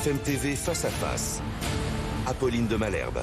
BFM TV face à face. Apolline de Malherbe.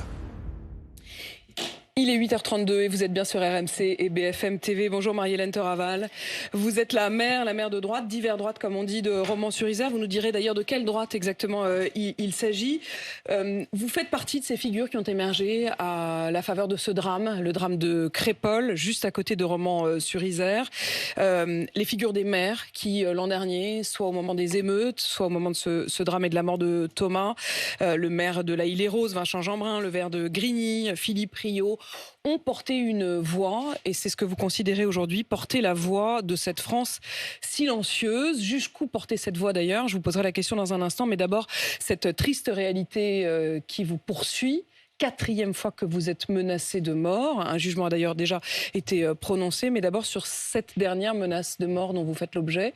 Il est 8h32 et vous êtes bien sur RMC et BFM TV. Bonjour Marie-Hélène Toraval. Vous êtes la maire de droite, d'hiver droite comme on dit, de Romans-sur-Isère. Vous nous direz d'ailleurs de quelle droite exactement il s'agit. Vous faites partie de ces figures qui ont émergé à la faveur de ce drame, le drame de Crépol, juste à côté de Romans-sur-Isère. Les figures des maires qui, l'an dernier, soit au moment des émeutes, soit au moment de ce drame et de la mort de Thomas, le maire de la Île-et-Rose, Vincent Jeanbrun, le maire de Grigny, Philippe Rio, ont porté une voix, et c'est ce que vous considérez aujourd'hui, porter la voix de cette France silencieuse. Jusqu'où porter cette voix d'ailleurs? Je vous poserai la question dans un instant, mais d'abord, cette triste réalité qui vous poursuit. 4e fois que vous êtes menacé de mort. Un jugement a d'ailleurs déjà été prononcé, mais d'abord sur cette dernière menace de mort dont vous faites l'objet,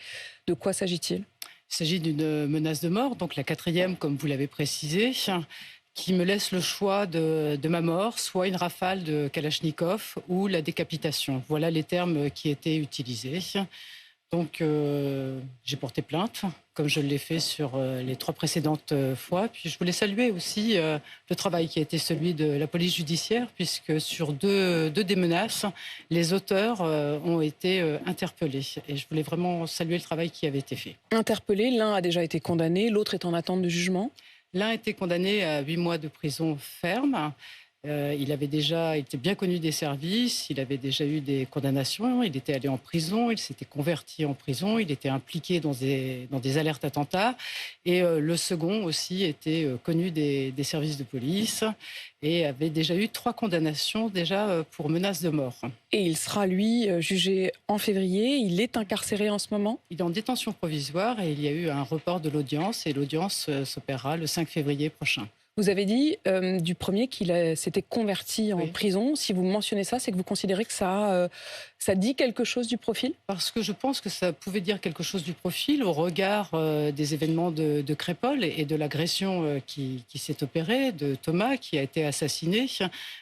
de quoi s'agit-il? Il s'agit d'une menace de mort, donc la 4e, comme vous l'avez précisé, qui me laisse le choix de ma mort, soit une rafale de Kalachnikov ou la décapitation. Voilà les termes qui étaient utilisés. Donc j'ai porté plainte, comme je l'ai fait sur les 3 précédentes fois. Puis je voulais saluer aussi le travail qui a été celui de la police judiciaire, puisque sur deux des menaces, les auteurs ont été interpellés. Et je voulais vraiment saluer le travail qui avait été fait. Interpellé, l'un a déjà été condamné, l'autre est en attente de jugement. L'un a été condamné à 8 mois de prison ferme. Il était bien connu des services, il avait déjà eu des condamnations, il était allé en prison, il s'était converti en prison, il était impliqué dans des alertes attentats. Et le second aussi était connu des services de police et avait déjà eu 3 condamnations déjà pour menace de mort. Et il sera, lui, jugé en février. Il est incarcéré en ce moment? Il est en détention provisoire et il y a eu un report de l'audience. Et l'audience s'opérera le 5 février prochain. Vous avez dit du premier qu'il s'était converti en prison. Si vous mentionnez ça, c'est que vous considérez que ça dit quelque chose du profil? Parce que je pense que ça pouvait dire quelque chose du profil au regard des événements de Crépol et de l'agression qui s'est opérée, de Thomas qui a été assassiné,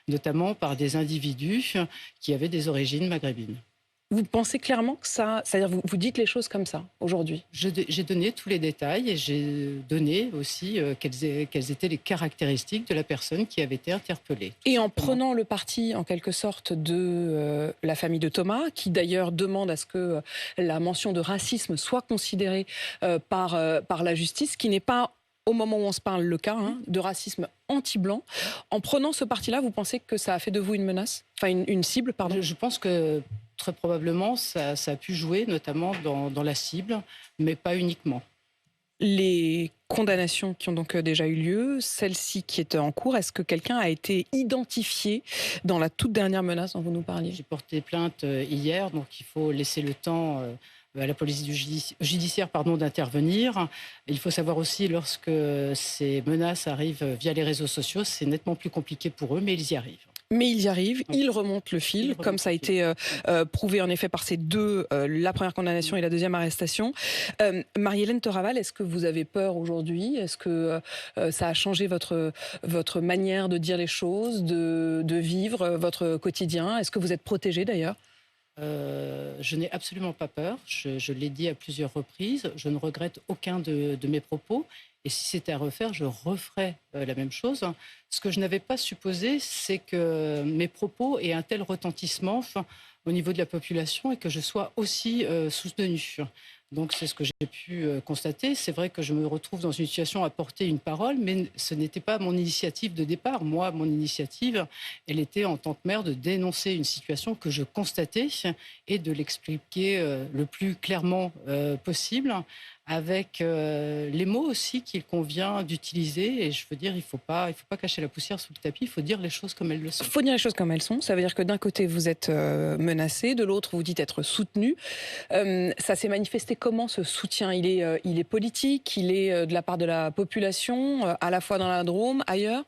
notamment par des individus qui avaient des origines maghrébines. Vous pensez clairement que ça... C'est-à-dire vous dites les choses comme ça, aujourd'hui? J'ai donné tous les détails et j'ai donné aussi quelles étaient les caractéristiques de la personne qui avait été interpellée. Et en prenant le parti, en quelque sorte, de la famille de Thomas, qui d'ailleurs demande à ce que la mention de racisme soit considérée par la justice, qui n'est pas, au moment où on se parle, le cas de racisme anti-blanc. En prenant ce parti-là, vous pensez que ça a fait de vous une menace? Enfin, une cible, pardon? Je pense que... très probablement, ça a pu jouer, notamment dans la cible, mais pas uniquement. Les condamnations qui ont donc déjà eu lieu, celle-ci qui est en cours, est-ce que quelqu'un a été identifié dans la toute dernière menace dont vous nous parliez? J'ai porté plainte hier, donc il faut laisser le temps à la police judiciaire d'intervenir. Il faut savoir aussi, lorsque ces menaces arrivent via les réseaux sociaux, c'est nettement plus compliqué pour eux, mais ils y arrivent. Mais ils y arrivent, ils remontent le fil, comme ça a été prouvé en effet par ces deux, la première condamnation et la deuxième arrestation. Marie-Hélène Toraval, est-ce que vous avez peur aujourd'hui? Est-ce que ça a changé votre manière de dire les choses, de vivre votre quotidien? Est-ce que vous êtes protégée d'ailleurs? Je n'ai absolument pas peur, je l'ai dit à plusieurs reprises, je ne regrette aucun de mes propos. Et si c'était à refaire, je referais la même chose. Ce que je n'avais pas supposé, c'est que mes propos aient un tel retentissement au niveau de la population et que je sois aussi soutenue. Donc c'est ce que j'ai pu constater. C'est vrai que je me retrouve dans une situation à porter une parole, mais ce n'était pas mon initiative de départ. Moi, mon initiative, elle était en tant que maire de dénoncer une situation que je constatais et de l'expliquer le plus clairement possible, avec les mots aussi qu'il convient d'utiliser. Et je veux dire, il faut pas cacher la poussière sous le tapis, il faut dire les choses comme elles le sont. Il faut dire les choses comme elles sont. Ça veut dire que d'un côté, vous êtes menacé, de l'autre, vous dites être soutenu. Ça s'est manifesté comment, ce soutien? Il est politique, il est de la part de la population, à la fois dans la Drôme, ailleurs?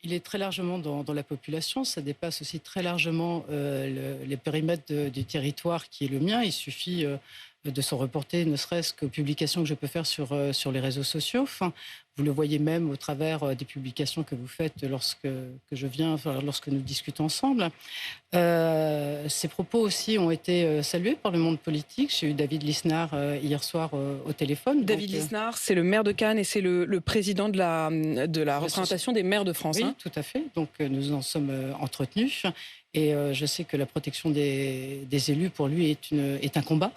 Il est très largement dans la population. Ça dépasse aussi très largement les périmètres du territoire qui est le mien. Il suffit de se reporter, ne serait-ce qu'aux publications que je peux faire sur les réseaux sociaux. Enfin, vous le voyez même au travers des publications que vous faites lorsque lorsque nous discutons ensemble. Ces propos aussi ont été salués par le monde politique. J'ai eu David Lisnard hier soir au téléphone. David Lisnard, c'est le maire de Cannes et c'est le président de la représentation des maires de France. Oui, tout à fait. Donc nous en sommes entretenus. Et je sais que la protection des élus, pour lui, est un combat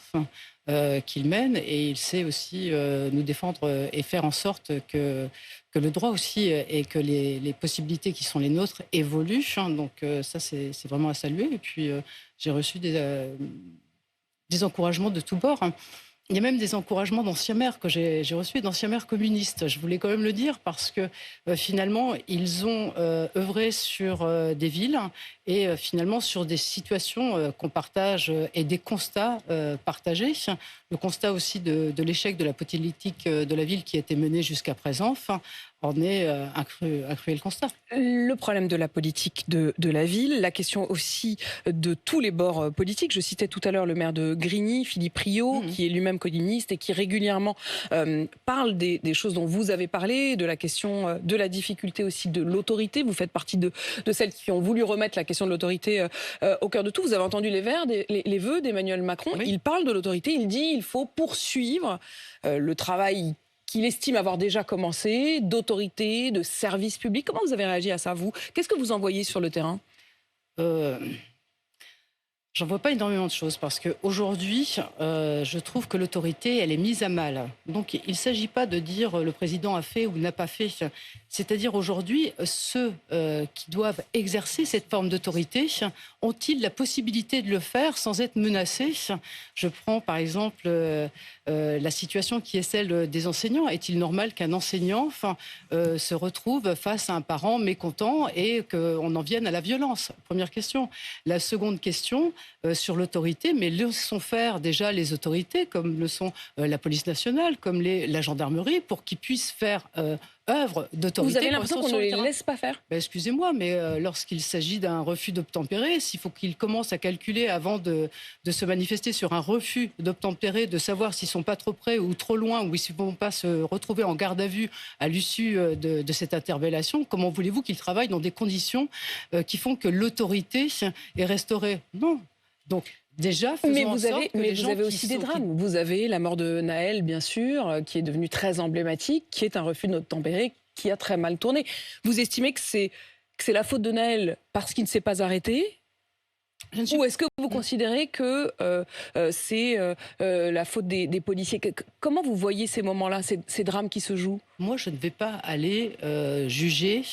qu'il mène. Et il sait aussi nous défendre et faire en sorte que le droit aussi et que les possibilités qui sont les nôtres évoluent. Donc ça, c'est vraiment à saluer. Et puis, j'ai reçu des encouragements de tous bords. Il y a même des encouragements d'anciens maires que j'ai reçus, d'anciens maires communistes. Je voulais quand même le dire parce que finalement, ils ont œuvré sur des villes et finalement sur des situations qu'on partage et des constats partagés. Le constat aussi de l'échec de la politique de la ville qui a été menée jusqu'à présent en est un cruel constat. Le problème de la politique de la ville, la question aussi de tous les bords politiques. Je citais tout à l'heure le maire de Grigny, Philippe Rio, qui est lui-même communiste et qui régulièrement parle des choses dont vous avez parlé, de la question de la difficulté aussi de l'autorité. Vous faites partie de celles qui ont voulu remettre la question de l'autorité au cœur de tout. Vous avez entendu les vœux d'Emmanuel Macron. Oui. Il parle de l'autorité, il dit il faut poursuivre le travail qu'il estime avoir déjà commencé, d'autorité, de service public. Comment vous avez réagi à ça, vous? Qu'est-ce que vous envoyez sur le terrain? J'en vois pas énormément de choses parce qu'aujourd'hui, je trouve que l'autorité, elle est mise à mal. Donc, il ne s'agit pas de dire le président a fait ou n'a pas fait. C'est-à-dire aujourd'hui, ceux qui doivent exercer cette forme d'autorité, ont-ils la possibilité de le faire sans être menacés? Je prends par exemple la situation qui est celle des enseignants. Est-il normal qu'un enseignant se retrouve face à un parent mécontent et qu'on en vienne à la violence? Première question. La seconde question, sur l'autorité, mais laissons faire déjà les autorités, comme le sont la police nationale, comme la gendarmerie, pour qu'ils puissent faire œuvre d'autorité. Vous avez l'impression qu'on ne les laisse pas faire? Excusez-moi, mais lorsqu'il s'agit d'un refus d'obtempérer, s'il faut qu'ils commencent à calculer avant de se manifester sur un refus d'obtempérer, de savoir s'ils ne sont pas trop près ou trop loin, ou s'ils ne vont pas se retrouver en garde à vue à l'issue de cette interpellation, comment voulez-vous qu'ils travaillent dans des conditions qui font que l'autorité est restaurée? Non. Donc, déjà, mais vous avez aussi des drames. Vous avez la mort de Naël, bien sûr, qui est devenue très emblématique, qui est un refus d'obtempérer qui a très mal tourné. Vous estimez que c'est la faute de Naël parce qu'il ne s'est pas arrêté? Ou est-ce que vous considérez que c'est la faute des policiers? Comment vous voyez ces moments-là, ces drames qui se jouent? Moi, je ne vais pas aller juger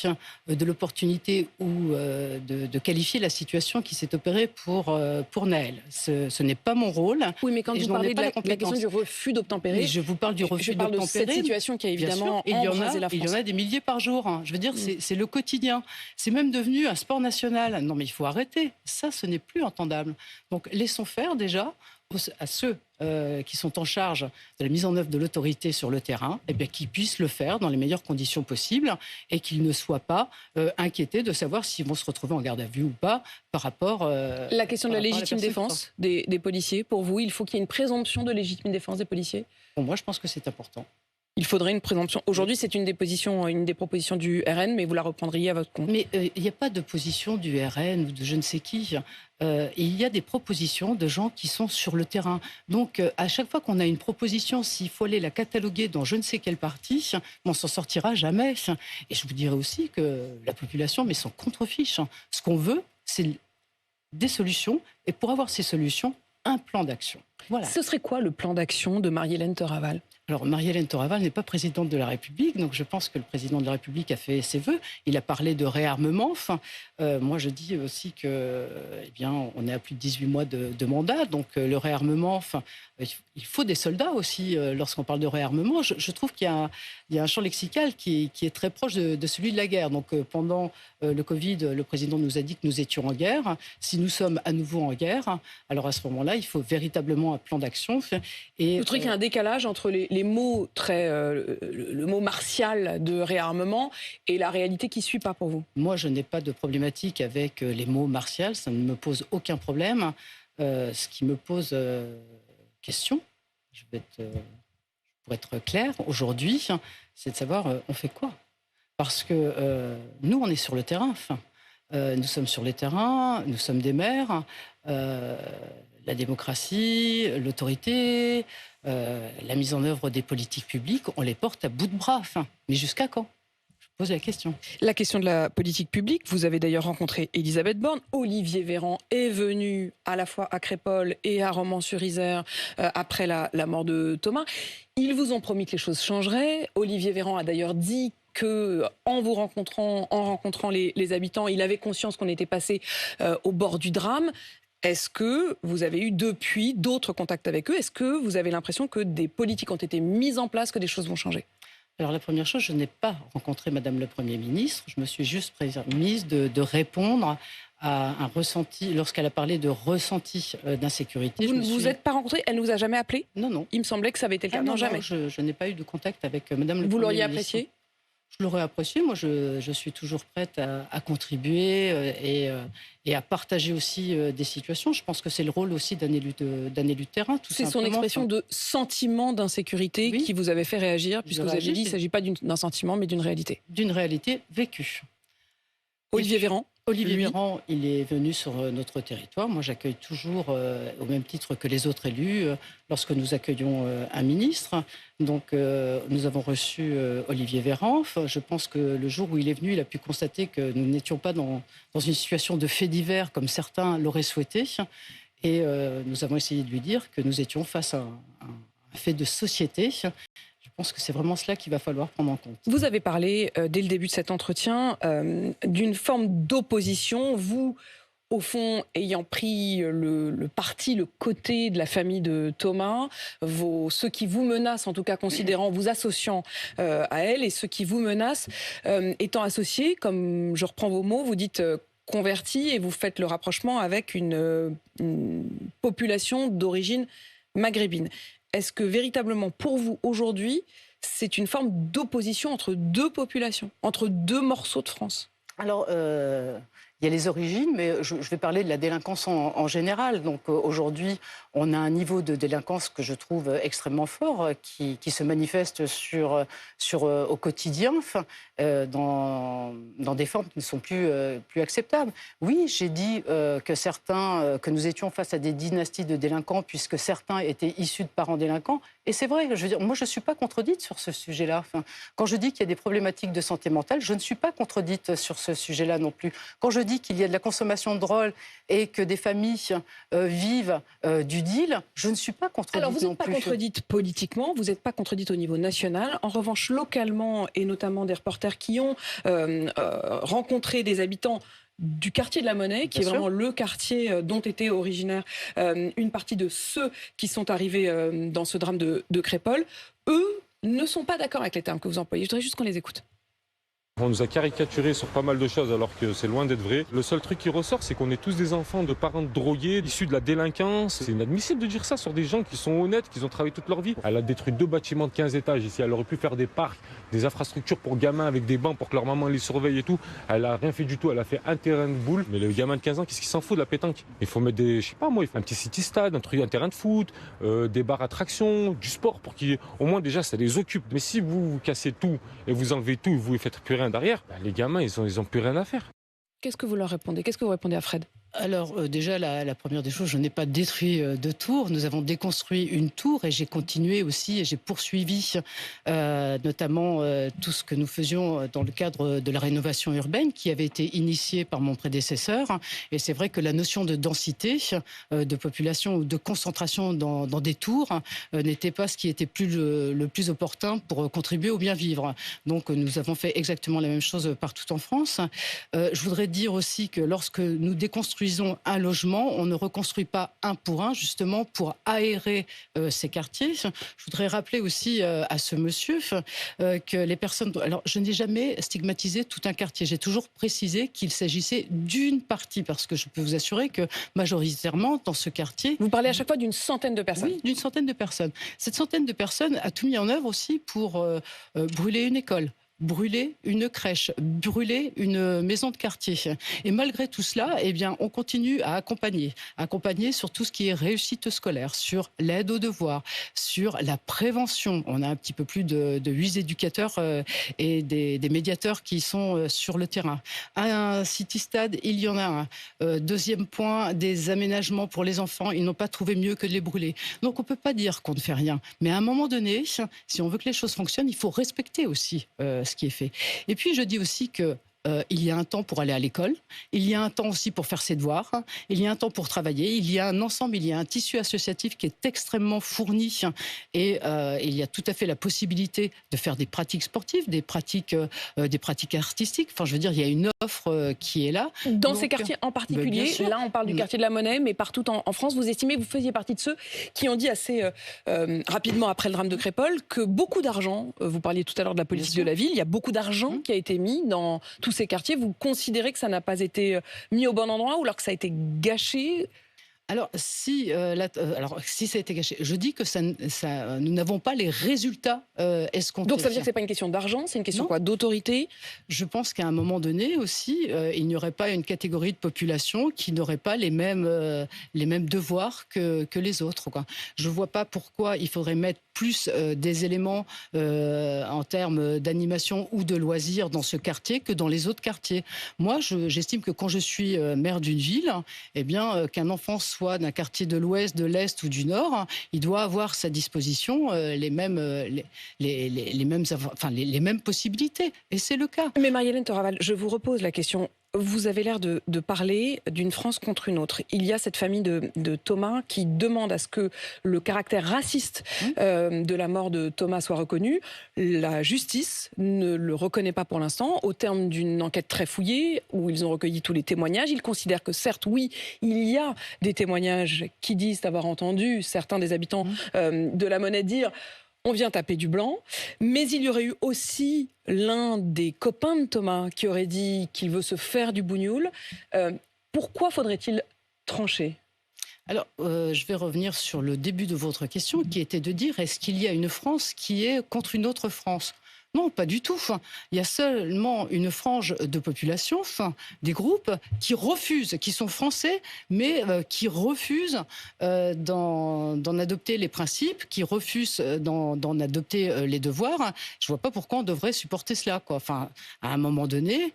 de l'opportunité ou de qualifier la situation qui s'est opérée pour Naël. Ce n'est pas mon rôle. Oui, mais quand vous parlez de la question du refus d'obtempérer... Je vous parle du refus d'obtempérer. Je parle de cette situation qui a évidemment embrasé la France. Il y en a des milliers par jour. Hein. Je veux dire, c'est le quotidien. C'est même devenu un sport national. Non, mais il faut arrêter. Ça, ce n'est plus entendable. Donc, laissons faire déjà à ceux qui sont en charge de la mise en œuvre de l'autorité sur le terrain, eh bien, qu'ils puissent le faire dans les meilleures conditions possibles et qu'ils ne soient pas inquiétés de savoir s'ils vont se retrouver en garde à vue ou pas par rapport... la question de la légitime défense des policiers, pour vous, il faut qu'il y ait une présomption de légitime défense des policiers? Bon, moi, je pense que c'est important. Il faudrait une présomption. Aujourd'hui, c'est une des propositions du RN, mais vous la reprendriez à votre compte. Mais il n'y a pas de position du RN ou de je ne sais qui. Il y a des propositions de gens qui sont sur le terrain. Donc, à chaque fois qu'on a une proposition, s'il faut aller la cataloguer dans je ne sais quel parti, on s'en sortira jamais. Et je vous dirais aussi que la population met son contre-fiche. Ce qu'on veut, c'est des solutions. Et pour avoir ces solutions, un plan d'action. Voilà. Ce serait quoi le plan d'action de Marie-Hélène Teuravall? Alors, Marie-Hélène Teuravall n'est pas présidente de la République, donc je pense que le président de la République a fait ses vœux. Il a parlé de réarmement. Moi, je dis aussi que, eh bien, on est à plus de 18 mois de mandat, donc le réarmement, il faut des soldats aussi lorsqu'on parle de réarmement. Je trouve qu'il y a un champ lexical qui est très proche de celui de la guerre. Donc, pendant le Covid, le président nous a dit que nous étions en guerre. Si nous sommes à nouveau en guerre, alors à ce moment-là, il faut véritablement un plan d'action. Et vous trouvez qu'il y a un décalage entre les mots le mot martial de réarmement et la réalité qui ne suit pas pour vous? Moi, je n'ai pas de problématique avec les mots martial, ça ne me pose aucun problème. Ce qui me pose question, pour être clair, aujourd'hui, c'est de savoir on fait quoi. Parce que nous, on est sur le terrain. Nous sommes sur les terrains, nous sommes des maires. La démocratie, l'autorité, la mise en œuvre des politiques publiques, on les porte à bout de bras. Mais jusqu'à quand ? Je pose la question. La question de la politique publique, vous avez d'ailleurs rencontré Elisabeth Borne. Olivier Véran est venu à la fois à Crépol et à Romans-sur-Isère après la mort de Thomas. Ils vous ont promis que les choses changeraient. Olivier Véran a d'ailleurs dit qu'en rencontrant les habitants, il avait conscience qu'on était passé au bord du drame. Est-ce que vous avez eu depuis d'autres contacts avec eux ? Est-ce que vous avez l'impression que des politiques ont été mises en place, que des choses vont changer ? Alors la première chose, je n'ai pas rencontré Madame le Premier ministre. Je me suis juste permise de répondre à un ressenti, lorsqu'elle a parlé de ressenti d'insécurité. Vous ne vous êtes pas rencontré ? Elle ne vous a jamais appelé ? Non. Il me semblait que ça avait été le cas. Non, jamais. Je n'ai pas eu de contact avec Madame le Premier ministre. Vous l'auriez apprécié ? Je l'aurais apprécié. Moi, je suis toujours prête à contribuer et à partager aussi des situations. Je pense que c'est le rôle aussi d'un élu de terrain. C'est son expression de sentiment d'insécurité qui vous avait fait réagir, puisque vous avez dit qu'il ne s'agit pas d'un sentiment, mais d'une réalité. D'une réalité vécue. Olivier Véran ? Olivier Véran, il est venu sur notre territoire. Moi, j'accueille toujours, au même titre que les autres élus, lorsque nous accueillons un ministre. Donc, nous avons reçu Olivier Véran. Je pense que le jour où il est venu, il a pu constater que nous n'étions pas dans une situation de fait divers, comme certains l'auraient souhaité. Et nous avons essayé de lui dire que nous étions face à un fait de société. Je pense que c'est vraiment cela qu'il va falloir prendre en compte. Vous avez parlé, dès le début de cet entretien, d'une forme d'opposition. Vous, au fond, ayant pris le parti, le côté de la famille de Thomas, ceux qui vous menacent, en tout cas considérant, vous associant à elle, et ceux qui vous menacent, étant associés, comme je reprends vos mots, vous dites convertis, et vous faites le rapprochement avec une population d'origine maghrébine. Est-ce que véritablement, pour vous, aujourd'hui, c'est une forme d'opposition entre deux populations, entre deux morceaux de France ? Alors, il y a les origines, mais je vais parler de la délinquance en général. Donc aujourd'hui, on a un niveau de délinquance que je trouve extrêmement fort, qui se manifeste au quotidien, dans des formes qui ne sont plus acceptables. Oui, j'ai dit que nous étions face à des dynasties de délinquants, puisque certains étaient issus de parents délinquants. Et c'est vrai, je veux dire, moi je ne suis pas contredite sur ce sujet-là. Quand je dis qu'il y a des problématiques de santé mentale, je ne suis pas contredite sur ce sujet-là non plus. Quand je dis qu'il y a de la consommation de drogue et que des familles vivent du deal, je ne suis pas contredite non plus. Alors vous n'êtes pas contredite politiquement, vous n'êtes pas contredite au niveau national. En revanche, localement, et notamment des reporters qui ont rencontré des habitants du quartier de la Monnaie, qui est vraiment le quartier dont était originaire une partie de ceux qui sont arrivés dans ce drame de Crépol, eux ne sont pas d'accord avec les termes que vous employez. Je voudrais juste qu'on les écoute. On nous a caricaturé sur pas mal de choses alors que c'est loin d'être vrai. Le seul truc qui ressort, c'est qu'on est tous des enfants de parents drogués, issus de la délinquance. C'est inadmissible de dire ça sur des gens qui sont honnêtes, qui ont travaillé toute leur vie. Elle a détruit 2 bâtiments de 15 étages ici. Elle aurait pu faire des parcs, des infrastructures pour gamins avec des bancs pour que leur maman les surveille et tout. Elle a rien fait du tout. Elle a fait un terrain de boule. Mais le gamin de 15 ans, qu'est-ce qu'il s'en fout de la pétanque? Il faut mettre des, je sais pas moi, un petit city-stade, un terrain de foot, des bars attractions, du sport pour qu'au moins déjà ça les occupe. Mais si vous cassez tout et vous enlevez tout et vous ne faites plus rien derrière, les gamins, ils ont plus rien à faire. Qu'est-ce que vous leur répondez? Qu'est-ce que vous répondez à Fred? Alors déjà, la première des choses, je n'ai pas détruit de tour. Nous avons déconstruit une tour et j'ai continué aussi et j'ai poursuivi notamment tout ce que nous faisions dans le cadre de la rénovation urbaine qui avait été initiée par mon prédécesseur. Et c'est vrai que la notion de densité, de population ou de concentration dans des tours n'était pas ce qui était le plus opportun pour contribuer au bien vivre. Donc nous avons fait exactement la même chose partout en France. Je voudrais dire aussi que lorsque nous déconstruisons un logement, on ne reconstruit pas un pour un, justement pour aérer ces quartiers. Je voudrais rappeler aussi à ce monsieur que les personnes... Alors, je n'ai jamais stigmatisé tout un quartier. J'ai toujours précisé qu'il s'agissait d'une partie, parce que je peux vous assurer que majoritairement, dans ce quartier... Vous parlez à chaque fois d'une centaine de personnes? Oui, d'une centaine de personnes. Cette centaine de personnes a tout mis en œuvre aussi pour brûler une école. brûler une crèche, brûler une maison de quartier. Et malgré tout cela, eh bien, on continue à accompagner sur tout ce qui est réussite scolaire, sur l'aide aux devoirs, sur la prévention. On a un petit peu plus de 8 éducateurs et des médiateurs qui sont sur le terrain. À un city-stade, il y en a un. Deuxième point, des aménagements pour les enfants. Ils n'ont pas trouvé mieux que de les brûler. Donc on ne peut pas dire qu'on ne fait rien. Mais à un moment donné, si on veut que les choses fonctionnent, il faut respecter aussi ce qui est fait. Et puis je dis aussi que il y a un temps pour aller à l'école, il y a un temps aussi pour faire ses devoirs, il y a un temps pour travailler, il y a un ensemble, il y a un tissu associatif qui est extrêmement fourni et il y a tout à fait la possibilité de faire des pratiques sportives, des pratiques artistiques. Enfin, je veux dire, il y a une offre qui est là. Dans ces quartiers en particulier, là on parle du quartier de la Monnaie, mais partout en France, vous estimez, vous faisiez partie de ceux qui ont dit assez rapidement après le drame de Crépol que beaucoup d'argent, vous parliez tout à l'heure de la politique de la ville, il y a beaucoup d'argent qui a été mis dans tous ces quartiers. Vous considérez que ça n'a pas été mis au bon endroit ou alors que ça a été gâché? Alors si ça a été gâché, je dis que nous n'avons pas les résultats escomptés. Donc ça veut dire que c'est pas une question d'argent, c'est une question quoi, d'autorité? Je pense qu'à un moment donné aussi, il n'y aurait pas une catégorie de population qui n'aurait pas les mêmes devoirs que les autres, quoi. Je vois pas pourquoi il faudrait mettre plus des éléments en termes d'animation ou de loisirs dans ce quartier que dans les autres quartiers. Moi, j'estime que quand je suis maire d'une ville, eh bien, qu'un enfant soit d'un quartier de l'Ouest, de l'Est ou du Nord, il doit avoir à sa disposition les mêmes possibilités. Et c'est le cas. Mais Marie-Hélène Toraval, je vous repose la question. Vous avez l'air de parler d'une France contre une autre. Il y a cette famille de Thomas qui demande à ce que le caractère raciste de la mort de Thomas soit reconnu. La justice ne le reconnaît pas pour l'instant. Au terme d'une enquête très fouillée, où ils ont recueilli tous les témoignages, ils considèrent que certes, oui, il y a des témoignages qui disent avoir entendu certains des habitants de la Monnaie dire « on vient taper du blanc », mais il y aurait eu aussi l'un des copains de Thomas qui aurait dit qu'il veut se faire du bougnoul. Pourquoi faudrait-il trancher ? Alors, je vais revenir sur le début de votre question, qui était de dire, est-ce qu'il y a une France qui est contre une autre France ? Non, pas du tout. Il y a seulement une frange de population, des groupes qui refusent, qui sont français, mais qui refusent d'en adopter les principes, qui refusent d'en adopter les devoirs. Je ne vois pas pourquoi on devrait supporter cela, quoi. Enfin, à un moment donné,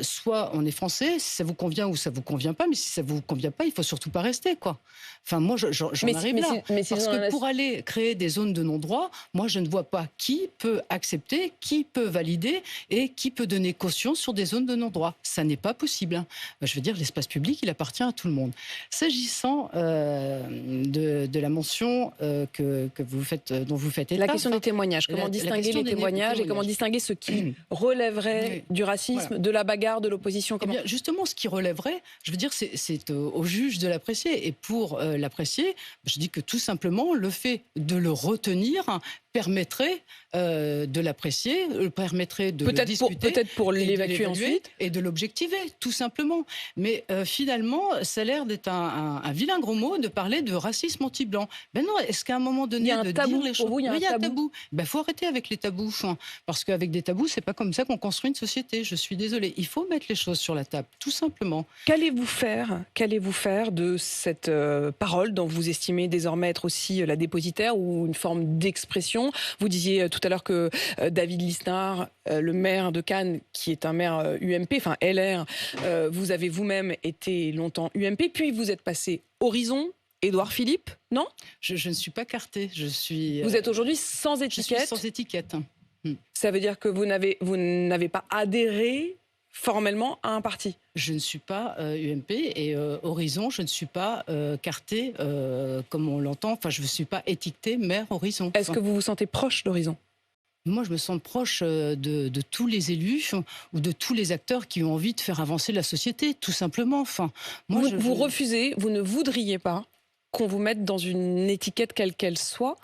soit on est français, si ça vous convient ou ça vous convient pas, mais si ça vous convient pas, il faut surtout pas rester, quoi. Enfin, moi, j'en arrive là. Parce que pour aller créer des zones de non-droit, moi, je ne vois pas qui peut accepter, qui peut valider et qui peut donner caution sur des zones de non-droit. Ça n'est pas possible. Je veux dire, l'espace public, il appartient à tout le monde. S'agissant de la mention dont vous faites état... La question des témoignages. Comment distinguer les témoignages et comment distinguer ceux qui relèveraient du racisme, de la bagarre, de l'opposition? Eh bien, justement, ce qui relèverait, je veux dire, c'est au juge de l'apprécier. Et pour l'apprécier, je dis que tout simplement, le fait de le retenir permettrait de l'apprécier, permettrait de le discuter. Peut-être pour l'évacuer ensuite. Et de l'objectiver, tout simplement. Mais finalement, ça a l'air d'être un vilain gros mot de parler de racisme anti-blanc. Ben non, est-ce qu'à un moment donné, dire les choses... Il y a un tabou. Ben, faut arrêter avec les tabous. Parce qu'avec des tabous, c'est pas comme ça qu'on construit une société. Je suis désolée. Il faut mettre les choses sur la table, tout simplement. Qu'allez-vous faire de cette parole dont vous estimez désormais être aussi la dépositaire ou une forme d'expression? Vous disiez tout à l'heure que David Lisnard, le maire de Cannes, qui est un maire UMP, enfin LR, vous avez vous-même été longtemps UMP, puis vous êtes passé Horizon, Édouard Philippe, non? Je ne suis pas cartée. Vous êtes aujourd'hui sans étiquette? Je suis sans étiquette. Ça veut dire que vous n'avez pas adhéré formellement à un parti? Je ne suis pas UMP et Horizon, je ne suis pas cartée comme on l'entend. Enfin, je ne suis pas étiquetée maire Horizon. Est-ce que vous vous sentez proche d'Horizon? Moi, je me sens proche de tous les élus ou de tous les acteurs qui ont envie de faire avancer la société, tout simplement. Enfin, moi, vous refusez, vous ne voudriez pas qu'on vous mette dans une étiquette quelle qu'elle soit?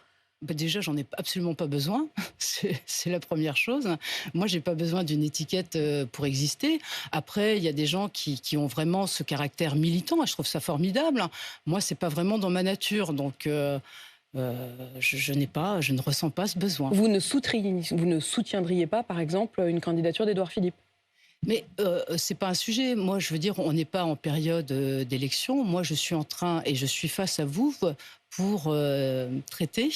Ben déjà, j'en ai absolument pas besoin. C'est la première chose. Moi, j'ai pas besoin d'une étiquette pour exister. Après, il y a des gens qui ont vraiment ce caractère militant et je trouve ça formidable. Moi, c'est pas vraiment dans ma nature. Donc, Je ne ressens pas ce besoin. Vous ne soutiendriez pas, par exemple, une candidature d'Édouard Philippe? Mais c'est pas un sujet. Moi, je veux dire, on n'est pas en période d'élection. Moi, je suis en train et je suis face à vous pour traiter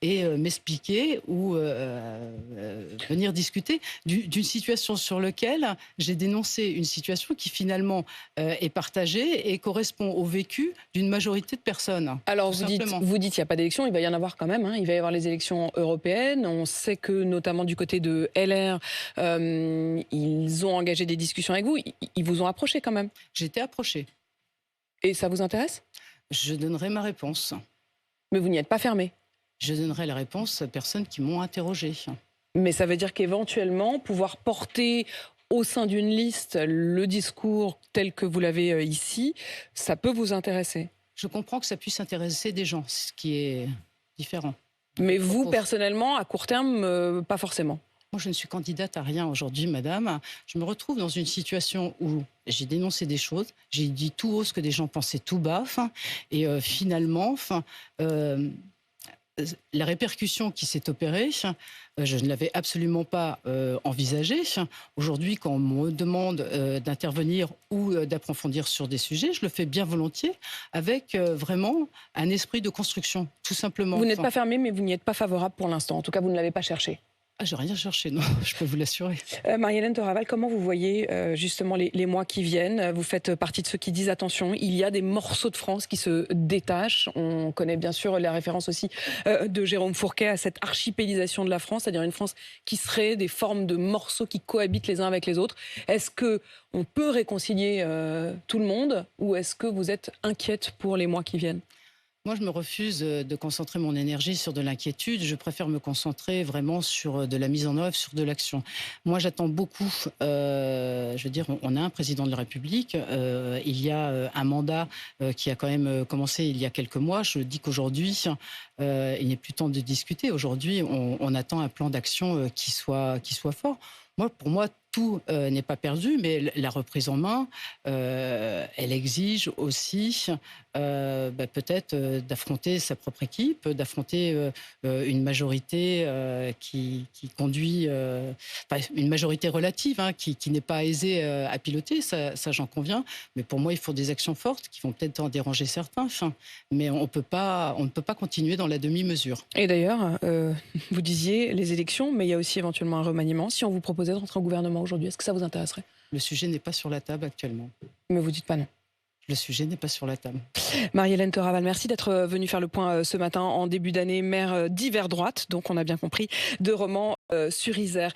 et m'expliquer ou venir discuter d'une situation sur laquelle j'ai dénoncé une situation qui finalement est partagée et correspond au vécu d'une majorité de personnes. Alors, tout vous dites simplement. qu'il n'y a pas d'élection, il va y en avoir quand même, hein. Il va y avoir les élections européennes. On sait que, notamment du côté de LR, ils ont engagé des discussions avec vous. Ils vous ont approché quand même. J'ai été approchée. Et ça vous intéresse? Je donnerai ma réponse. Mais vous n'y êtes pas fermé. Je donnerai la réponse aux personnes qui m'ont interrogée. Mais ça veut dire qu'éventuellement, pouvoir porter au sein d'une liste le discours tel que vous l'avez ici, ça peut vous intéresser. Je comprends que ça puisse intéresser des gens, ce qui est différent. Mais vous, personnellement, à court terme, pas forcément. Moi, je ne suis candidate à rien aujourd'hui, madame. Je me retrouve dans une situation où j'ai dénoncé des choses, j'ai dit tout haut ce que des gens pensaient tout bas, et finalement, la répercussion qui s'est opérée, je ne l'avais absolument pas envisagée. Aujourd'hui, quand on me demande d'intervenir ou d'approfondir sur des sujets, je le fais bien volontiers, avec vraiment un esprit de construction, tout simplement. Vous n'êtes pas fermé, mais vous n'y êtes pas favorable pour l'instant. En tout cas, vous ne l'avez pas cherché. Ah, j'ai rien cherché, non, je peux vous l'assurer. Marie-Hélène Toraval, comment vous voyez justement les mois qui viennent? Vous faites partie de ceux qui disent attention, il y a des morceaux de France qui se détachent. On connaît bien sûr la référence aussi de Jérôme Fourquet à cette archipélisation de la France, c'est-à-dire une France qui serait des formes de morceaux qui cohabitent les uns avec les autres. Est-ce qu'on peut réconcilier tout le monde ou est-ce que vous êtes inquiète pour les mois qui viennent? Moi, je me refuse de concentrer mon énergie sur de l'inquiétude. Je préfère me concentrer vraiment sur de la mise en œuvre, sur de l'action. Moi, j'attends beaucoup. Je veux dire, on a un président de la République. Il y a un mandat qui a quand même commencé il y a quelques mois. Je dis qu'aujourd'hui, il n'est plus temps de discuter. Aujourd'hui, on attend un plan d'action qui soit fort. Pour moi, tout n'est pas perdu, mais la reprise en main, elle exige aussi peut-être d'affronter sa propre équipe, d'affronter une majorité qui conduit, une majorité relative, qui n'est pas aisée à piloter, ça j'en conviens. Mais pour moi, il faut des actions fortes qui vont peut-être en déranger certains. Mais on ne peut pas continuer dans la demi-mesure. Et d'ailleurs, vous disiez les élections, mais il y a aussi éventuellement un remaniement. Si on vous proposait de rentrer en gouvernement aujourd'hui, est-ce que ça vous intéresserait? Le sujet n'est pas sur la table actuellement. Mais vous dites pas non. Le sujet n'est pas sur la table. Marie-Hélène Toraval, merci d'être venue faire le point ce matin en début d'année, maire d'hiver droite, donc on a bien compris, de Romans-sur-Isère.